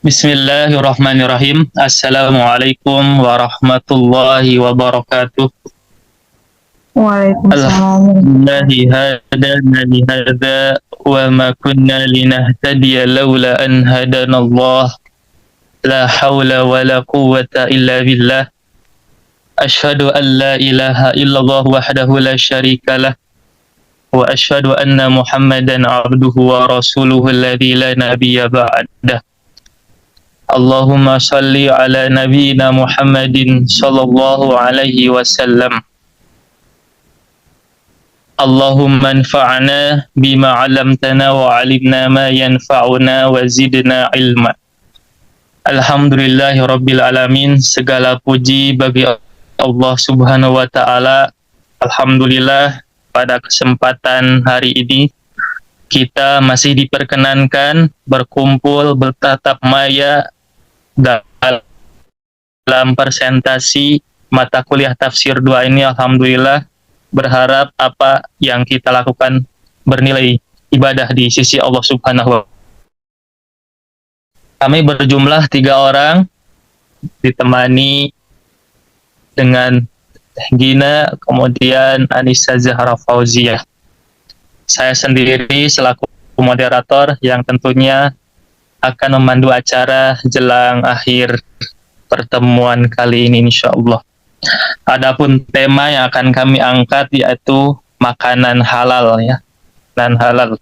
Bismillahirrahmanirrahim. Assalamualaikum warahmatullahi wabarakatuh. Waalaikumsalam. Alhamdulillahi hadana lihada wa ma kunna linahtadiya laula an hadanallah. La hawla wa la quwwata illa billah. Ashhadu an la ilaha illallah wahdahu la syarika lah. Wa ashhadu anna Muhammadan abduhu wa rasuluhu alladzi la nabiyya ba'dah. Allahumma salli ala nabiyyina Muhammadin sallallahu alaihi wasallam. Allahumma anfa'na bima 'allamtana wa 'allimna ma yanfa'una wa zidna ilma. Alhamdulillahi rabbil alamin. Segala puji bagi Allah Subhanahu wa taala. Alhamdulillah, pada kesempatan hari ini kita masih diperkenankan berkumpul bertatap maya dalam presentasi mata kuliah tafsir 2 ini. Alhamdulillah, berharap apa yang kita lakukan bernilai ibadah di sisi Allah Subhanahu wa taala. Kami berjumlah 3 orang, ditemani dengan Gina, kemudian Anissa Zahra Fauziyah. Saya sendiri selaku moderator yang tentunya akan memandu acara jelang akhir pertemuan kali ini insyaallah. Adapun tema yang akan kami angkat yaitu makanan halal ya. Dan halal.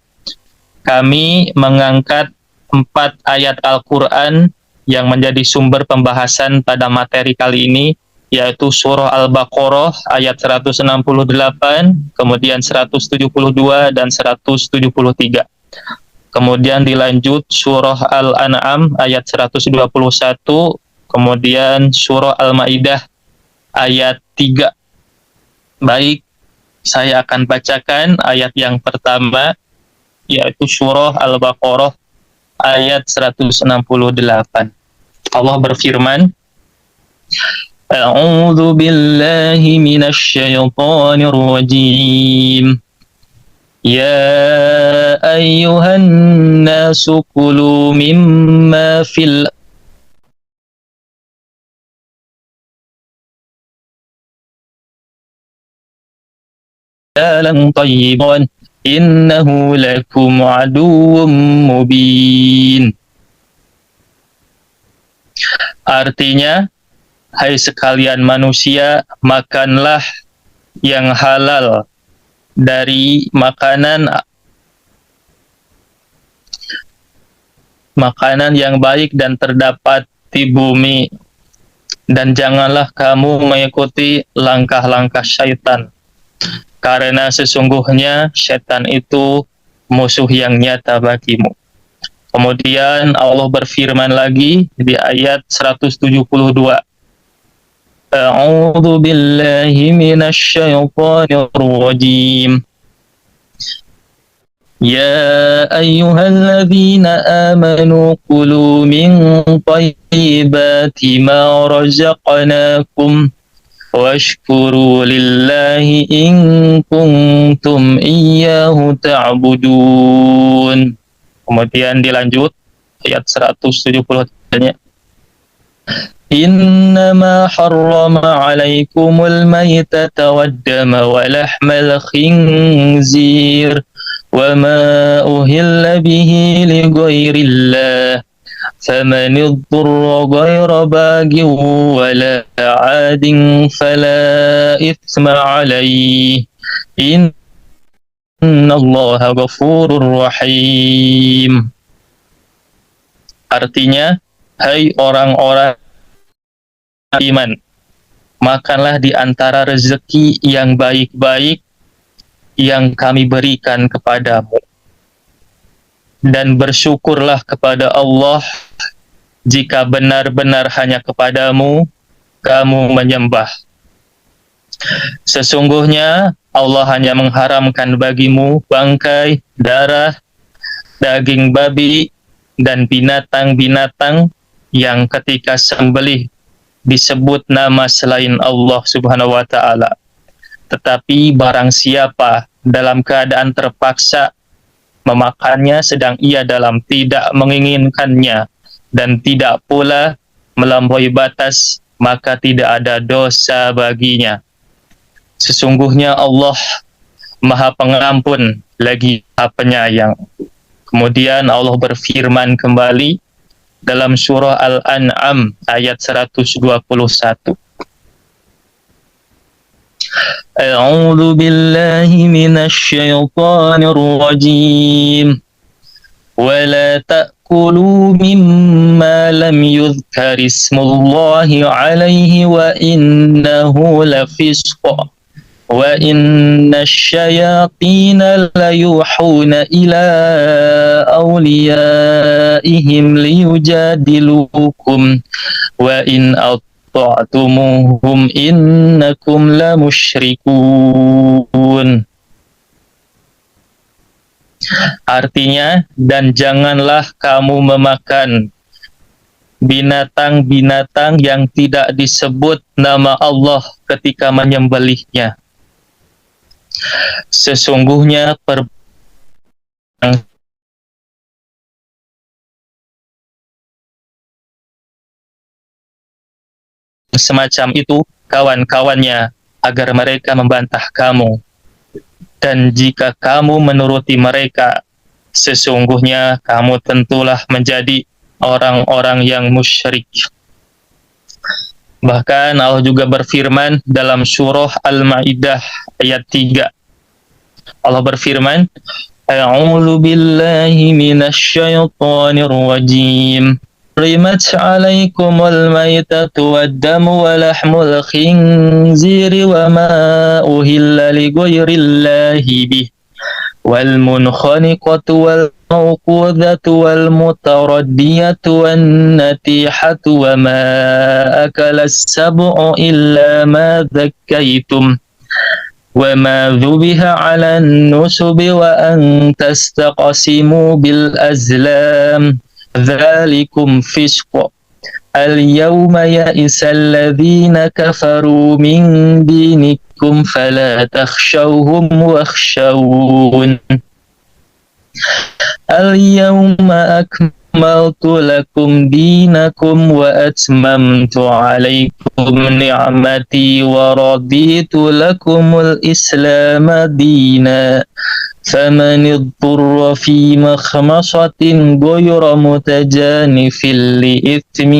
Kami mengangkat 4 ayat Al-Qur'an yang menjadi sumber pembahasan pada materi kali ini, yaitu surah Al-Baqarah ayat 168, kemudian 172 dan 173. Kemudian dilanjut surah Al-An'am ayat 121, kemudian surah Al-Maidah ayat 3. Baik, saya akan bacakan ayat yang pertama, yaitu surah Al-Baqarah ayat 168. Allah berfirman, A'udzu billahi minasy syaithanir rajim. Ya ayyuhan nasu kulu mimma fil halan thayyiban innahu lakum aduwwum mubin. Artinya, hai sekalian manusia, makanlah yang halal dari makanan yang baik dan terdapat di bumi, dan janganlah kamu mengikuti langkah-langkah syaitan, karena sesungguhnya syaitan itu musuh yang nyata bagimu. Kemudian Allah berfirman lagi di ayat 172. A'udzu billahi minasy syaithanir rajim. Ya ayyuhalladzina amanu kulu min thayyibati ma razaqnakum washkuru lillahi in kuntum iyyahu ta'budun. Kemudian dilanjut ayat 170-nya. Innama harrama 'alaikumul maytata wad-dama wa lahmal khinzir wa ma uhilla bihi li ghairillah faman iضطر غير باغ ولا عاد فلا إثم عليه innallaha ghafurur rahim. Artinya, hai orang-orang iman, makanlah di antara rezeki yang baik-baik yang kami berikan kepadamu, dan bersyukurlah kepada Allah jika benar-benar hanya kepadamu kamu menyembah. Sesungguhnya Allah hanya mengharamkan bagimu bangkai, darah, daging babi, dan binatang-binatang yang ketika sembelih disebut nama selain Allah Subhanahu wa ta'ala. Tetapi barang siapa dalam keadaan terpaksa memakannya sedang ia dalam tidak menginginkannya, dan tidak pula melampaui batas, maka tidak ada dosa baginya. Sesungguhnya Allah Maha Pengampun lagi Maha Penyayang. Kemudian Allah berfirman kembali dalam surah Al-An'am ayat 121. A'udzu billahi minasy syaithanir rajim. Wa la ta'kulu mimma lam yudhkar ismullahi 'alaihi wa innahu lafisq. Wa inna syayatina layuhuna ila awliyaihim liyujadilukum wa in ata'tumuhum innakum lamusyrikun. Artinya, dan janganlah kamu memakan binatang-binatang yang tidak disebut nama Allah ketika menyembelihnya. Sesungguhnya semacam itu kawan-kawannya agar mereka membantah kamu. Dan jika kamu menuruti mereka, sesungguhnya kamu tentulah menjadi orang-orang yang musyrik. Bahkan Allah juga berfirman dalam surah Al-Maidah ayat 3. Allah berfirman, A'udzu billahi minasy syaithanir rajim. Rimat 'alaikumul maitatu wad-damu wa lahmul khinziri wa ma uhilla li ghairillahi bih. والمنخنقة والموقوذة والمتردية والنتيحة وما أكل السبع إلا ما ذكيتم وما ذبح على النسب وأن تستقسموا بالأزلام ذلكم فسق اليوم يئس الذين كفروا من دينكم فلا تخشوهم واخشون اليوم أكملت لكم دينكم وأتممت عليكم نعمتي ورضيت لكم الإسلام دينا فمن اضطر في مخمصة غير متجانف لإثم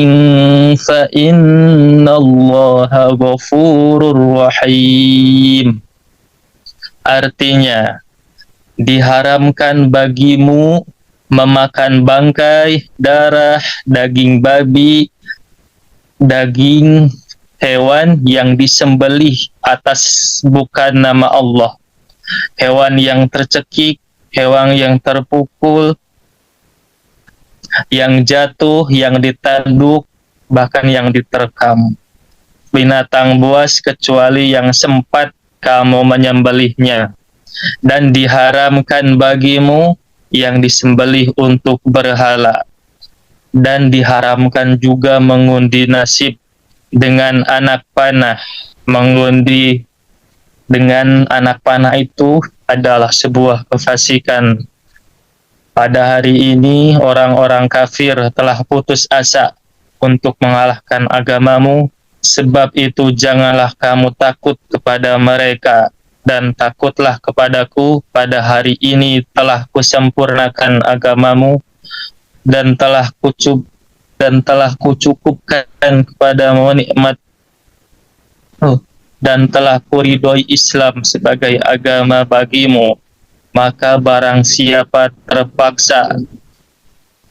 فإن الله غفور رحيم. Artinya, diharamkan bagimu memakan bangkai, darah, daging babi, daging hewan yang disembelih atas bukan nama Allah. Hewan yang tercekik, hewan yang terpukul, yang jatuh, yang ditanduk, bahkan yang diterkam. Binatang buas kecuali yang sempat kamu menyembelihnya. Dan diharamkan bagimu yang disembelih untuk berhala. Dan diharamkan juga mengundi nasib dengan anak panah. Mengundi dengan anak panah itu adalah sebuah kefasikan. Pada hari ini orang-orang kafir telah putus asa untuk mengalahkan agamamu. Sebab itu janganlah kamu takut kepada mereka, dan takutlah kepadaku. Pada hari ini telah kusempurnakan agamamu dan telah kucukupkan kepadamu nikmat dan telah kuridhoi Islam sebagai agama bagimu. Maka barang siapa terpaksa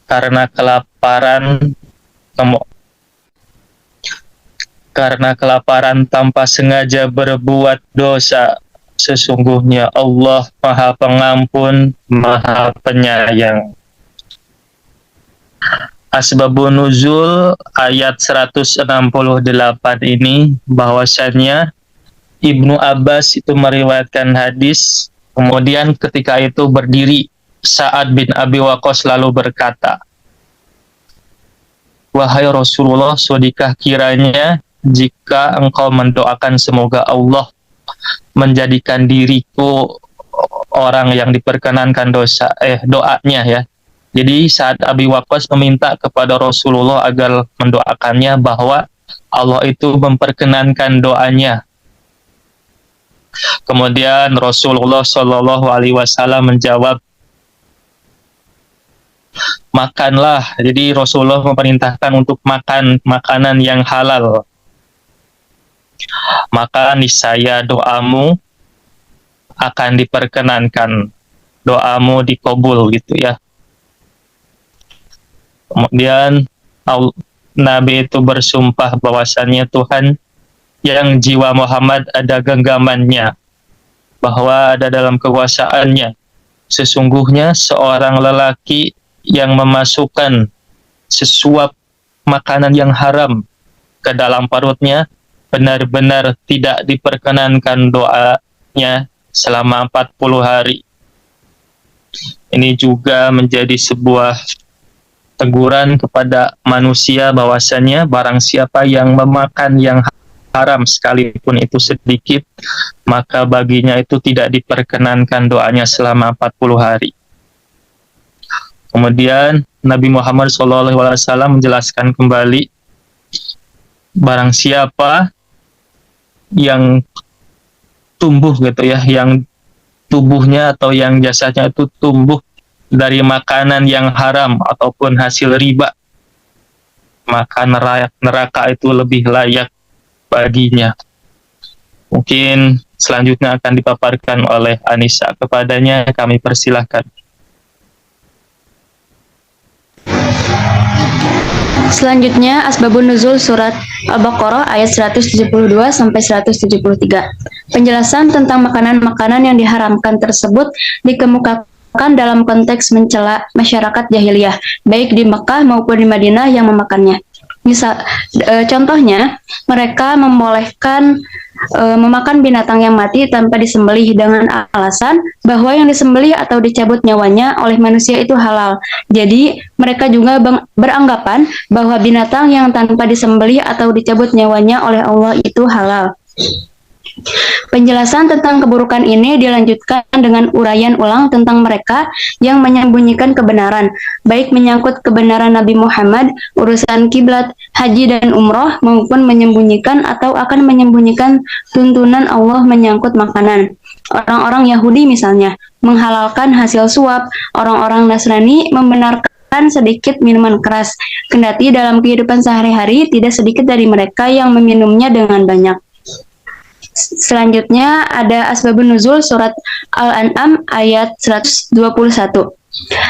karena kelaparan tanpa sengaja berbuat dosa, sesungguhnya Allah Maha Pengampun, Maha Penyayang. Asbabun nuzul ayat 168 ini bahwasannya Ibnu Abbas itu meriwayatkan hadis, kemudian ketika itu berdiri Sa'ad bin Abi Waqqas lalu berkata, "Wahai Rasulullah, sudikah kiranya jika engkau mendoakan semoga Allah menjadikan diriku orang yang diperkenankan doanya ya, Jadi saat Abi Waqqas meminta kepada Rasulullah agar mendoakannya, bahwa Allah itu memperkenankan doanya. Kemudian Rasulullah Shallallahu Alaihi Wasallam menjawab, makanlah. Jadi Rasulullah memerintahkan untuk makan makanan yang halal. Maka niscaya doamu akan diperkenankan, doamu dikabul gitu ya. Kemudian Nabi itu bersumpah bahwasannya Tuhan yang jiwa Muhammad ada genggamannya, bahwa ada dalam kekuasaannya. Sesungguhnya seorang lelaki yang memasukkan sesuap makanan yang haram ke dalam perutnya, benar-benar tidak diperkenankan doanya selama 40 hari. Ini juga menjadi sebuah teguran kepada manusia, bahwasannya barang siapa yang memakan yang haram sekalipun itu sedikit, maka baginya itu tidak diperkenankan doanya selama 40 hari. Kemudian Nabi Muhammad SAW menjelaskan kembali, barang siapa yang tumbuh gitu ya, yang tubuhnya atau yang jasadnya itu tumbuh dari makanan yang haram ataupun hasil riba, maka neraka itu lebih layak baginya. Mungkin selanjutnya akan dipaparkan oleh Anissa, kepadanya kami persilahkan. Selanjutnya Asbabun Nuzul surat Al-Baqarah ayat 172 sampai 173. Penjelasan tentang makanan-makanan yang diharamkan tersebut dikemukakan dalam konteks mencela masyarakat jahiliyah, baik di Mekah maupun di Madinah yang memakannya. Contohnya, mereka membolehkan memakan binatang yang mati tanpa disembelih dengan alasan bahwa yang disembelih atau dicabut nyawanya oleh manusia itu halal. Jadi, mereka juga beranggapan bahwa binatang yang tanpa disembelih atau dicabut nyawanya oleh Allah itu halal. Penjelasan tentang keburukan ini dilanjutkan dengan uraian ulang tentang mereka yang menyembunyikan kebenaran, baik menyangkut kebenaran Nabi Muhammad, urusan kiblat, haji dan umroh, maupun menyembunyikan atau akan menyembunyikan tuntunan Allah menyangkut makanan. Orang-orang Yahudi misalnya menghalalkan hasil suap, orang-orang Nasrani membenarkan sedikit minuman keras, kendati dalam kehidupan sehari-hari tidak sedikit dari mereka yang meminumnya dengan banyak. Selanjutnya ada Asbabun Nuzul surat Al-An'am ayat 121.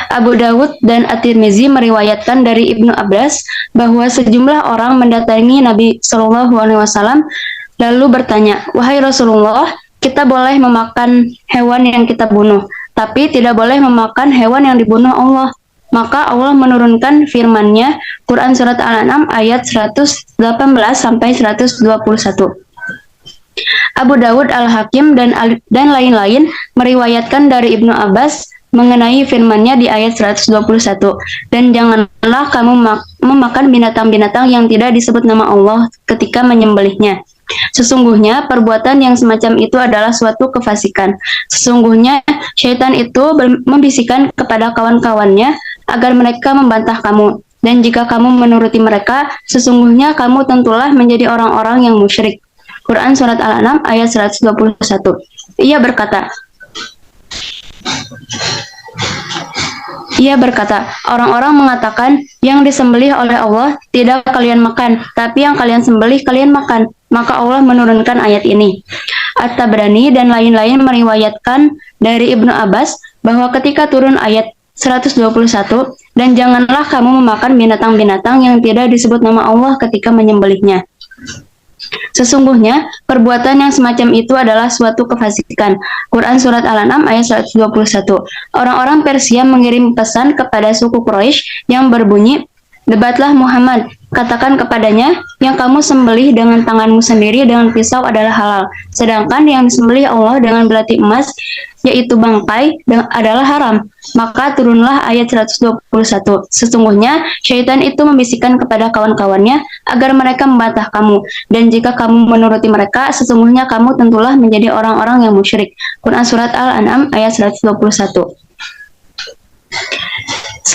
Abu Dawud dan At-Tirmizi meriwayatkan dari Ibnu Abbas bahwa sejumlah orang mendatangi Nabi Shallallahu Alaihi Wasallam lalu bertanya, wahai Rasulullah, kita boleh memakan hewan yang kita bunuh, tapi tidak boleh memakan hewan yang dibunuh Allah. Maka Allah menurunkan firman-Nya, Quran surat Al-An'am ayat 118 sampai 121. Abu Dawud, Al-Hakim, dan lain-lain meriwayatkan dari Ibnu Abbas mengenai firman-Nya di ayat 121. Dan janganlah kamu memakan binatang-binatang yang tidak disebut nama Allah ketika menyembelihnya. Sesungguhnya perbuatan yang semacam itu adalah suatu kefasikan. Sesungguhnya syaitan itu membisikkan kepada kawan-kawannya agar mereka membantah kamu. Dan jika kamu menuruti mereka, sesungguhnya kamu tentulah menjadi orang-orang yang musyrik. Quran surat Al-An'am ayat 121. Ia berkata, orang-orang mengatakan yang disembelih oleh Allah tidak kalian makan, tapi yang kalian sembelih kalian makan. Maka Allah menurunkan ayat ini. At-Tabrani dan lain-lain meriwayatkan dari Ibnu Abbas bahwa ketika turun ayat 121, dan janganlah kamu memakan binatang-binatang yang tidak disebut nama Allah ketika menyembelihnya. Sesungguhnya perbuatan yang semacam itu adalah suatu kefasikan. Quran surat Al-An'am ayat 121. Orang-orang Persia mengirim pesan kepada suku Quraisy yang berbunyi, debatlah Muhammad, katakan kepadanya, yang kamu sembelih dengan tanganmu sendiri dengan pisau adalah halal, sedangkan yang disembelih Allah dengan belati emas, yaitu bangkai, adalah haram. Maka turunlah ayat 121. Sesungguhnya syaitan itu membisikkan kepada kawan-kawannya agar mereka membantah kamu, dan jika kamu menuruti mereka, sesungguhnya kamu tentulah menjadi orang-orang yang musyrik. Quran surat Al-An'am ayat 121.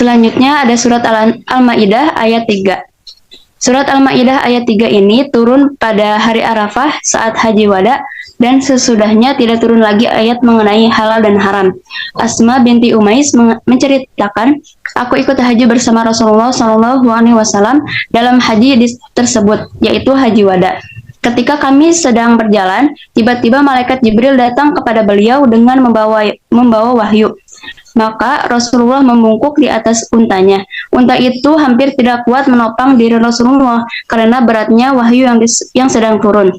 Selanjutnya ada surat Al-Maidah ayat 3. Surat Al-Maidah ayat 3 ini turun pada hari Arafah saat haji wada dan sesudahnya tidak turun lagi ayat mengenai halal dan haram. Asma binti Umais menceritakan, aku ikut haji bersama Rasulullah SAW dalam haji tersebut, yaitu haji wada. Ketika kami sedang berjalan, tiba-tiba malaikat Jibril datang kepada beliau dengan membawa wahyu. Maka Rasulullah membungkuk di atas untanya. Unta itu hampir tidak kuat menopang diri Rasulullah karena beratnya wahyu yang sedang turun.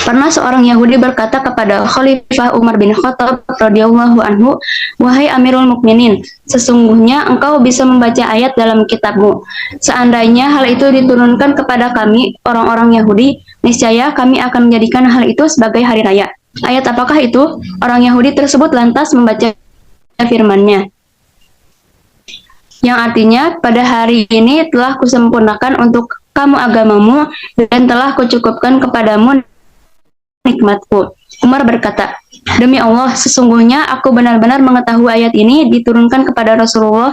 Pernah seorang Yahudi berkata kepada Khalifah Umar bin Khattab radhiyallahu anhu, "Wahai Amirul Mukminin, sesungguhnya engkau bisa membaca ayat dalam kitabmu. Seandainya hal itu diturunkan kepada kami, orang-orang Yahudi, niscaya kami akan menjadikan hal itu sebagai hari raya." Ayat apakah itu? Orang Yahudi tersebut lantas membaca firman-Nya, yang artinya, pada hari ini telah kusempurnakan untuk kamu agamamu dan telah kucukupkan kepadamu nikmatku. Umar berkata, demi Allah, sesungguhnya aku benar-benar mengetahui ayat ini diturunkan kepada Rasulullah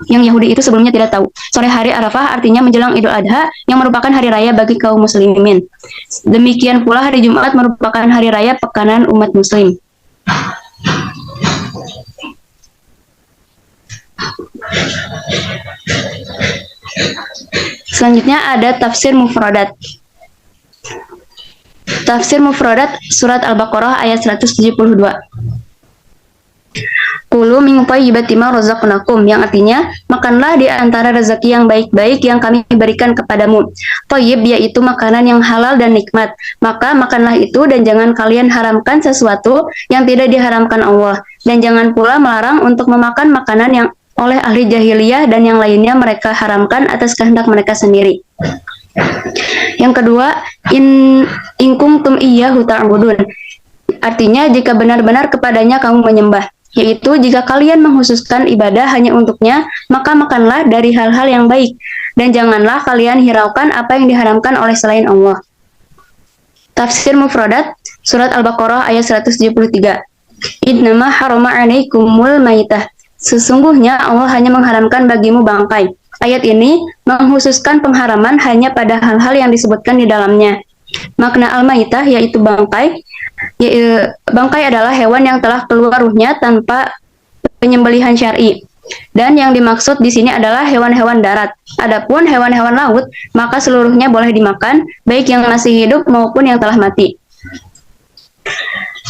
yang Yahudi itu sebelumnya tidak tahu. Sore hari Arafah artinya menjelang Idul Adha yang merupakan hari raya bagi kaum muslimin. Demikian pula hari Jumat merupakan hari raya pekanan umat muslim. Selanjutnya ada tafsir mufradat. Tafsir mufradat surat Al-Baqarah ayat 172. Kulu min thayyibati ma razaqnakum, yang artinya makanlah di antara rezeki yang baik-baik yang kami berikan kepadamu. Thayyib yaitu makanan yang halal dan nikmat. Maka makanlah itu dan jangan kalian haramkan sesuatu yang tidak diharamkan Allah, dan jangan pula melarang untuk memakan makanan yang oleh ahli jahiliyah dan yang lainnya mereka haramkan atas kehendak mereka sendiri. Yang kedua, in kuntum iyyahu ta'budun. Artinya jika benar-benar kepadanya kamu menyembah, yaitu jika kalian menghususkan ibadah hanya untuknya, maka makanlah dari hal-hal yang baik, dan janganlah kalian hiraukan apa yang diharamkan oleh selain Allah. Tafsir mufradat surat Al-Baqarah ayat 173. Innama harama 'alaikumul maitah. Sesungguhnya Allah hanya mengharamkan bagimu bangkai. Ayat ini menghususkan pengharaman hanya pada hal-hal yang disebutkan di dalamnya. Makna al-maitah yaitu bangkai. Bangkai adalah hewan yang telah keluar ruhnya tanpa penyembelihan syar'i. Dan yang dimaksud di sini adalah hewan-hewan darat. Adapun hewan-hewan laut, maka seluruhnya boleh dimakan, baik yang masih hidup maupun yang telah mati.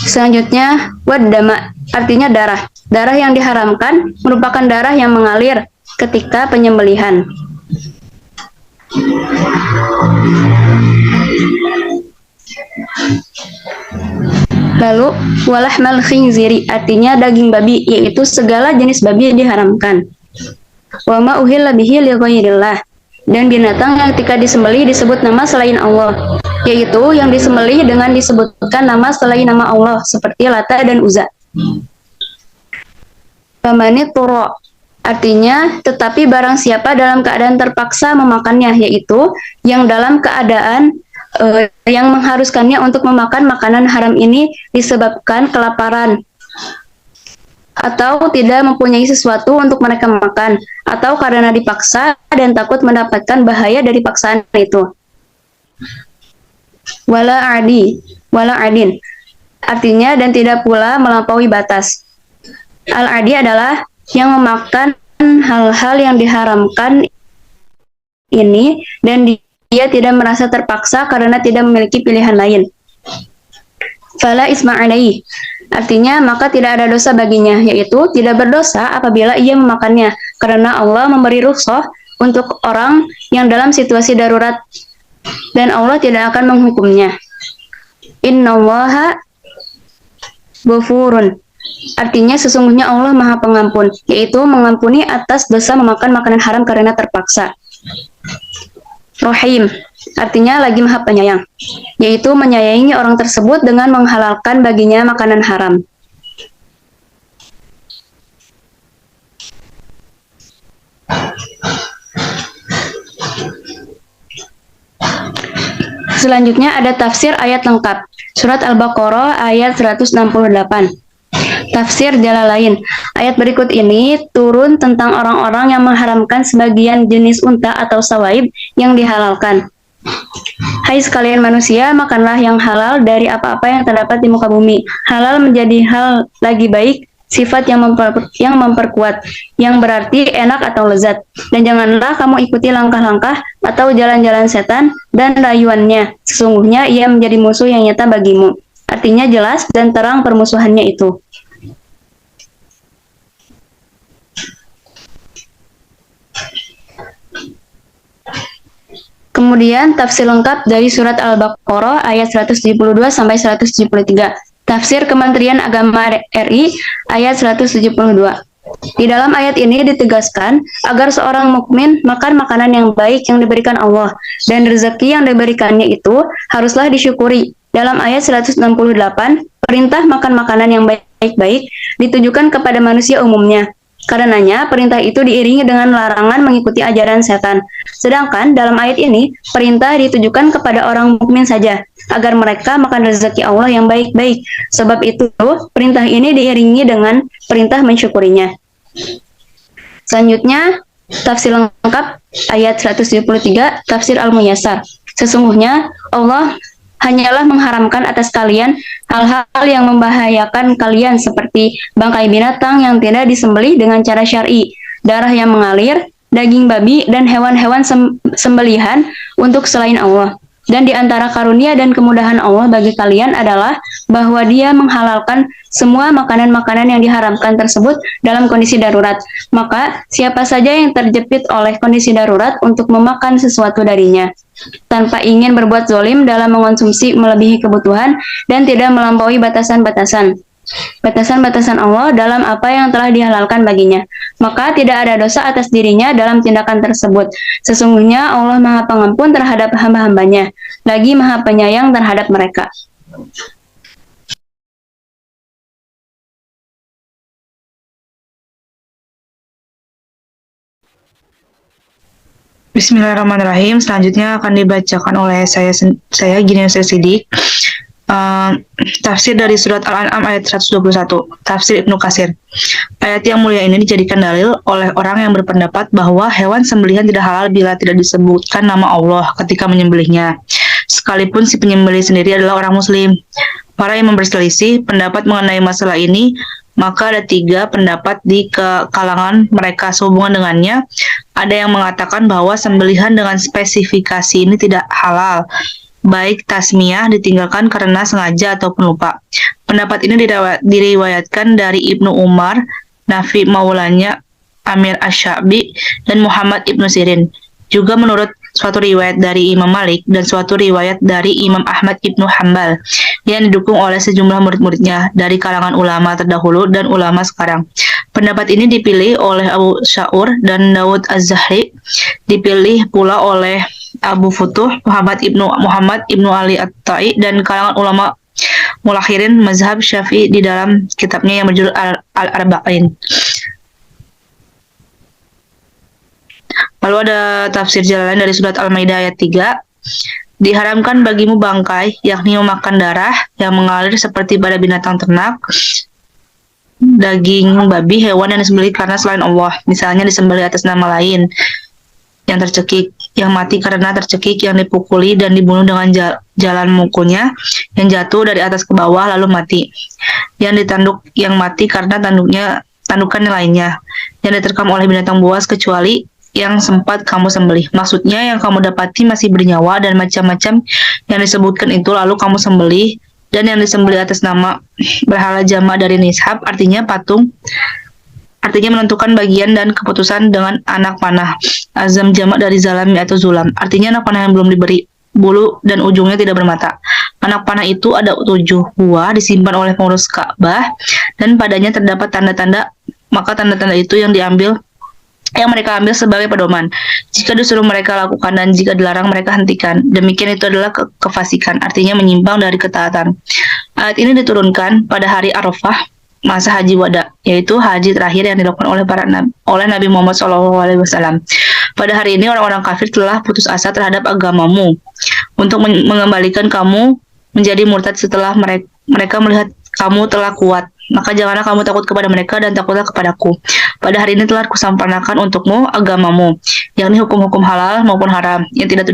Selanjutnya, waddama, artinya darah. Darah yang diharamkan merupakan darah yang mengalir ketika penyembelihan. Lalu, walahmal khinziri, artinya daging babi, yaitu segala jenis babi diharamkan. Wama uhilla bihi li ghairillah, dan binatang yang ketika disembelih disebut nama selain Allah, yaitu yang disembelih dengan disebutkan nama selain nama Allah, seperti Lata dan Uzza. Famani turo, artinya tetapi barang siapa dalam keadaan terpaksa memakannya, yaitu yang dalam keadaan yang mengharuskannya untuk memakan makanan haram ini disebabkan kelaparan, atau tidak mempunyai sesuatu untuk mereka makan, atau karena dipaksa dan takut mendapatkan bahaya dari paksaan itu. Wala adin, artinya dan tidak pula melampaui batas. Al-adi adalah yang memakan hal-hal yang diharamkan ini dan dia tidak merasa terpaksa karena tidak memiliki pilihan lain. Fala isma alaihi, artinya maka tidak ada dosa baginya, yaitu tidak berdosa apabila ia memakannya, karena Allah memberi rukhsah untuk orang yang dalam situasi darurat dan Allah tidak akan menghukumnya. Innallaha ghafurun, artinya sesungguhnya Allah Maha Pengampun, yaitu mengampuni atas dosa memakan makanan haram karena terpaksa. Rahim, artinya lagi Maha Penyayang, yaitu menyayangi orang tersebut dengan menghalalkan baginya makanan haram. Selanjutnya ada tafsir ayat lengkap. Surat Al-Baqarah ayat 168. Tafsir Jalalain. Ayat berikut ini turun tentang orang-orang yang mengharamkan sebagian jenis unta atau sawaib yang dihalalkan. Hai sekalian manusia, makanlah yang halal dari apa-apa yang terdapat di muka bumi. Halal menjadi hal lagi baik, sifat yang memperkuat, yang berarti enak atau lezat. Dan janganlah kamu ikuti langkah-langkah atau jalan-jalan setan dan rayuannya. Sesungguhnya ia menjadi musuh yang nyata bagimu. Artinya jelas dan terang permusuhannya itu. Kemudian tafsir lengkap dari surat Al-Baqarah ayat 172 sampai 173. Tafsir Kementerian Agama RI ayat 172. Di dalam ayat ini ditegaskan agar seorang mukmin makan makanan yang baik yang diberikan Allah dan rezeki yang diberikannya itu haruslah disyukuri. Dalam ayat 168, perintah makan makanan yang baik-baik ditujukan kepada manusia umumnya. Karenanya, perintah itu diiringi dengan larangan mengikuti ajaran setan. Sedangkan dalam ayat ini, perintah ditujukan kepada orang mukmin saja, agar mereka makan rezeki Allah yang baik-baik. Sebab itu, perintah ini diiringi dengan perintah mensyukurinya. Selanjutnya, tafsir lengkap ayat 173, tafsir Al-Muyassar. Sesungguhnya, Allah hanyalah mengharamkan atas kalian hal-hal yang membahayakan kalian seperti bangkai binatang yang tidak disembelih dengan cara syar'i, darah yang mengalir, daging babi, dan hewan-hewan sembelihan untuk selain Allah. Dan di antara karunia dan kemudahan Allah bagi kalian adalah bahwa Dia menghalalkan semua makanan-makanan yang diharamkan tersebut dalam kondisi darurat. Maka siapa saja yang terjepit oleh kondisi darurat untuk memakan sesuatu darinya, tanpa ingin berbuat zalim dalam mengonsumsi melebihi kebutuhan dan tidak melampaui batasan-batasan Allah dalam apa yang telah dihalalkan baginya, maka tidak ada dosa atas dirinya dalam tindakan tersebut. Sesungguhnya Allah Maha Pengampun terhadap hamba-hambanya, lagi Maha Penyayang terhadap mereka. Bismillahirrahmanirrahim. Selanjutnya akan dibacakan oleh saya Gini Sidik. Tafsir dari surat Al-An'am ayat 121. Tafsir Ibnu Katsir. Ayat yang mulia ini dijadikan dalil oleh orang yang berpendapat bahwa hewan sembelihan tidak halal bila tidak disebutkan nama Allah ketika menyembelihnya, sekalipun si penyembelih sendiri adalah orang muslim. Para yang berselisih pendapat mengenai masalah ini, maka ada 3 pendapat di kalangan mereka sehubungan dengannya. Ada yang mengatakan bahwa sembelihan dengan spesifikasi ini tidak halal, baik tasmiyah ditinggalkan karena sengaja ataupun lupa. Pendapat ini diriwayatkan dari Ibnu Umar, Nafi maulanya Amir Asy-Sya'bi, dan Muhammad Ibnu Sirin. Juga menurut suatu riwayat dari Imam Malik dan suatu riwayat dari Imam Ahmad Ibnu Hanbal yang didukung oleh sejumlah murid-muridnya dari kalangan ulama terdahulu dan ulama sekarang. Pendapat ini dipilih oleh Abu Sya'ur dan Daud Az-Zahri, dipilih pula oleh Abu Futuh, Muhammad Ibnu Ali At-Tai, dan kalangan ulama mulakhirin mazhab Syafi'i di dalam kitabnya yang berjudul Al-Arba'in. Lalu ada tafsir Jalalain dari surat Al-Maidah ayat 3. Diharamkan bagimu bangkai, yakni memakan darah yang mengalir seperti pada binatang ternak, daging babi, hewan yang disembelih karena selain Allah, misalnya disembelih atas nama lain, yang tercekik, yang mati karena tercekik, yang dipukuli dan dibunuh dengan jalan mukulnya, yang jatuh dari atas ke bawah lalu mati, yang ditanduk, yang mati karena tandukan lainnya, yang diterkam oleh binatang buas kecuali yang sempat kamu sembelih. Maksudnya yang kamu dapati masih bernyawa dan macam-macam yang disebutkan itu lalu kamu sembelih, dan yang disembelih atas nama berhala jama dari nishab, artinya patung, artinya menentukan bagian dan keputusan dengan anak panah. Azam jamak dari zalami atau zulam, artinya anak panah yang belum diberi bulu dan ujungnya tidak bermata. Anak panah itu ada 7 buah, disimpan oleh pengurus Ka'bah, dan padanya terdapat tanda-tanda, maka tanda-tanda itu yang mereka ambil sebagai pedoman. Jika disuruh mereka lakukan dan jika dilarang mereka hentikan. Demikian itu adalah kefasikan, artinya menyimpang dari ketaatan. Ayat ini diturunkan pada hari Arafah, masa haji wada, yaitu haji terakhir yang dilakukan oleh Nabi Muhammad SAW. Pada hari ini orang-orang kafir telah putus asa terhadap agamamu. untuk mengembalikan kamu menjadi murtad setelah mereka melihat kamu telah kuat. Maka janganlah kamu takut kepada mereka dan takutlah kepadaku. Pada hari ini telah kusampaikan untukmu agamamu, yakni hukum-hukum halal maupun haram yang tidak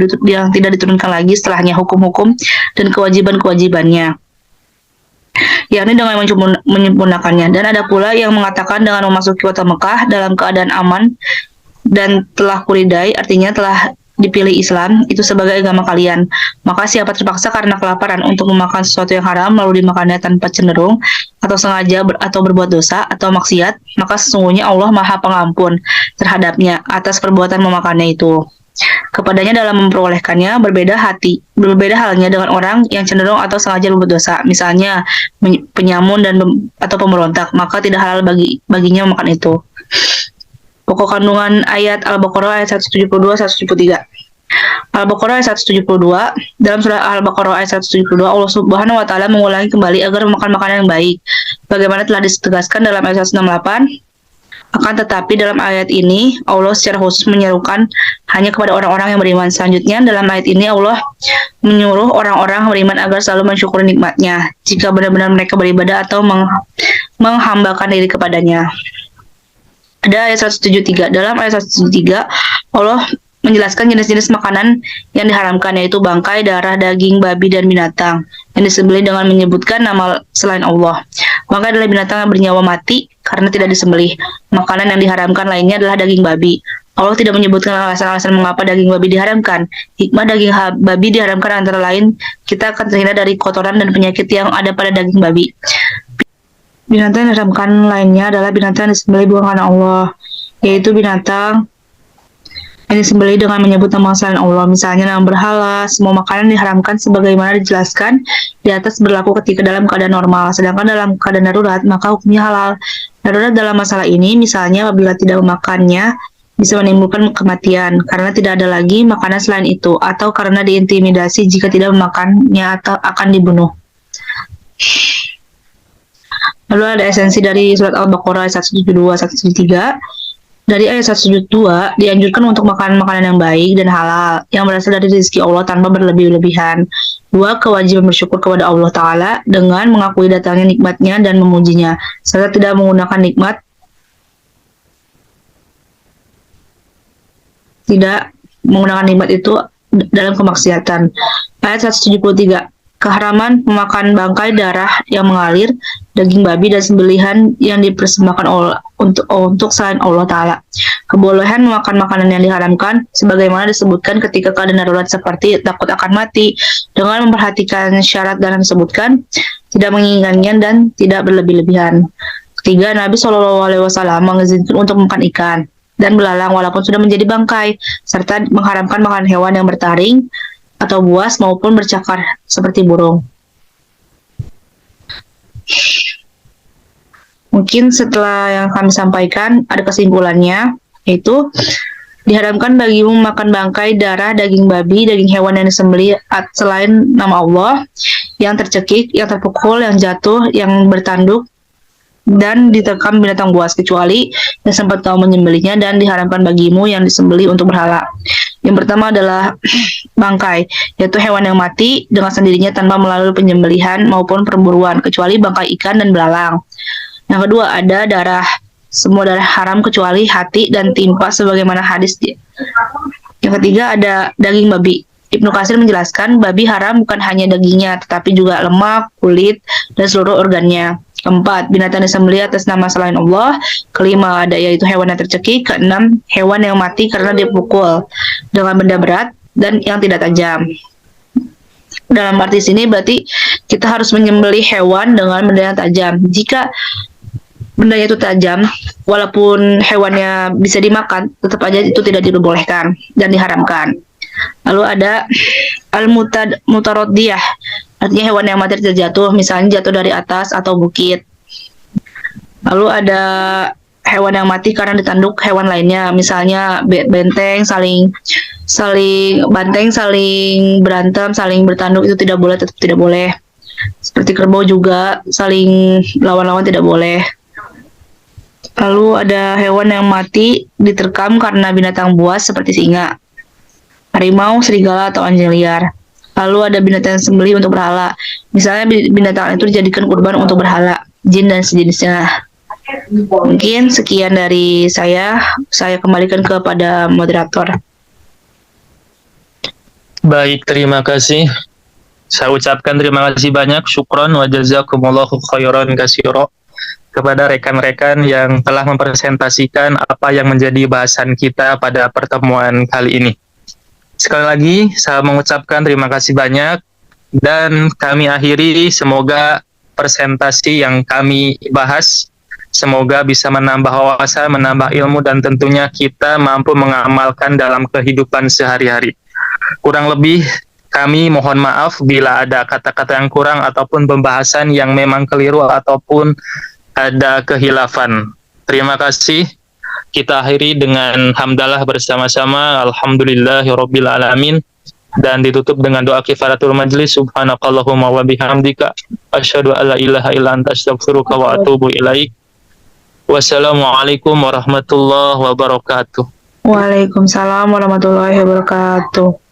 diturunkan lagi setelahnya hukum-hukum dan kewajiban-kewajibannya, yakni dengan menyempurnakannya. Dan ada pula yang mengatakan dengan memasuki kota Mekah dalam keadaan aman dan telah kuridai, artinya telah dipilih Islam itu sebagai agama kalian. Maka siapa terpaksa karena kelaparan untuk memakan sesuatu yang haram lalu dimakannya tanpa cenderung atau sengaja atau berbuat dosa atau maksiat, maka sesungguhnya Allah Maha Pengampun terhadapnya atas perbuatan memakannya itu. Kepadanya dalam memperolehkannya berbeda halnya dengan orang yang cenderung atau sengaja berbuat dosa, misalnya penyamun atau pemberontak, maka tidak halal baginya memakan itu. Pokok kandungan ayat Al-Baqarah ayat 172-173. Al-Baqarah ayat 172. Dalam surah Al-Baqarah ayat 172, Allah Subhanahu wa taala mengulangi kembali agar memakan makanan yang baik, bagaimana telah ditegaskan dalam ayat 168. Akan tetapi dalam ayat ini Allah secara khusus menyerukan hanya kepada orang-orang yang beriman. Selanjutnya dalam ayat ini Allah menyuruh orang-orang beriman agar selalu mensyukuri nikmatnya jika benar-benar mereka beribadah atau menghambakan diri kepadanya. Ada ayat 173. Dalam ayat 173 Allah menjelaskan jenis-jenis makanan yang diharamkan, yaitu bangkai, darah, daging, babi, dan binatang yang disembelih dengan menyebutkan nama selain Allah. Bangkai adalah binatang yang bernyawa mati karena tidak disembelih. Makanan yang diharamkan lainnya adalah daging babi. Allah tidak menyebutkan alasan-alasan mengapa daging babi diharamkan. Hikmah daging babi diharamkan antara lain kita akan terhindar dari kotoran dan penyakit yang ada pada daging babi. Binatang yang diharamkan lainnya adalah binatang yang disembelih bukan karena Allah, yaitu binatang yang disembelih dengan menyebut nama selain Allah, misalnya nama berhala. Semua makanan diharamkan sebagaimana dijelaskan di atas berlaku ketika dalam keadaan normal, sedangkan dalam keadaan darurat maka hukumnya halal. Darurat dalam masalah ini misalnya apabila tidak memakannya bisa menimbulkan kematian karena tidak ada lagi makanan selain itu, atau karena diintimidasi jika tidak memakannya atau akan dibunuh. Lalu ada esensi dari surat Al-Baqarah ayat 172-173. Dari ayat 172 dianjurkan untuk makan makanan yang baik dan halal yang berasal dari rezeki Allah tanpa berlebih-lebihan. 2. Kewajiban bersyukur kepada Allah Ta'ala dengan mengakui datangnya nikmatnya dan memujinya, serta tidak menggunakan nikmat itu dalam kemaksiatan. Ayat 173. Keharaman memakan bangkai, darah yang mengalir, daging babi, dan sembelihan yang dipersembahkan untuk selain Allah Ta'ala. Kebolehan memakan makanan yang diharamkan sebagaimana disebutkan ketika keadaan darurat seperti takut akan mati, dengan memperhatikan syarat dan disebutkan, tidak menginginkannya dan tidak berlebih-lebihan. 3. Nabi SAW mengizinkan untuk makan ikan dan belalang walaupun sudah menjadi bangkai, serta mengharamkan makan hewan yang bertaring atau buas maupun bercakar seperti burung. Mungkin setelah yang kami sampaikan ada kesimpulannya, yaitu diharamkan bagimu makan bangkai, darah, daging babi, daging hewan yang disembelih selain nama Allah, yang tercekik, yang terpukul, yang jatuh, yang bertanduk, dan diterkam binatang buas, kecuali yang sempat kau menyembelihnya, dan diharamkan bagimu yang disembelih untuk berhala. Yang pertama adalah bangkai, yaitu hewan yang mati dengan sendirinya tanpa melalui penyembelihan maupun perburuan, kecuali bangkai ikan dan belalang. Yang kedua ada darah. Semua darah haram kecuali hati dan timpa sebagaimana hadis. Yang ketiga ada daging babi. Ibnu Katsir menjelaskan babi haram bukan hanya dagingnya, tetapi juga lemak, kulit, dan seluruh organnya. Keempat, binatang disembelih atas nama selain Allah. Kelima, ada yaitu hewan yang tercekik. Keenam, hewan yang mati karena dipukul dengan benda berat dan yang tidak tajam. Dalam arti sini berarti kita harus menyembelih hewan dengan benda yang tajam. Jika bendanya itu tajam, walaupun hewannya bisa dimakan, tetap aja itu tidak diperbolehkan dan diharamkan. Lalu ada al-mutaroddiyah, artinya hewan yang mati terjatuh, misalnya jatuh dari atas atau bukit. Lalu ada hewan yang mati karena ditanduk hewan lainnya, misalnya banteng saling berantem, saling bertanduk, itu tidak boleh, tetap tidak boleh. Seperti kerbau juga saling lawan-lawan tidak boleh. Lalu ada hewan yang mati diterkam karena binatang buas seperti singa, harimau, serigala, atau anjing liar. Lalu ada binatang yang sembelih untuk berhala. Misalnya binatang itu dijadikan kurban untuk berhala, jin dan sejenisnya. Mungkin sekian dari saya kembalikan kepada moderator. Baik, terima kasih. Saya ucapkan terima kasih banyak, syukron wa jazakumullahu khairan katsira kepada rekan-rekan yang telah mempresentasikan apa yang menjadi bahasan kita pada pertemuan kali ini. Sekali lagi, saya mengucapkan terima kasih banyak dan kami akhiri, semoga presentasi yang kami bahas semoga bisa menambah wawasan, menambah ilmu, dan tentunya kita mampu mengamalkan dalam kehidupan sehari-hari. Kurang lebih kami mohon maaf bila ada kata-kata yang kurang ataupun pembahasan yang memang keliru ataupun ada kehilafan. Terima kasih. Kita akhiri dengan hamdalah bersama-sama. Alhamdulillahirabbil alamin. Dan ditutup dengan doa kifaratul majlis. Subhanakallahumma wa bihamdika asyhadu an la ilaha illa anta astaghfiruka wa atubu ilaik. Wassalamualaikum warahmatullahi wabarakatuh. Waalaikumsalam warahmatullahi wabarakatuh.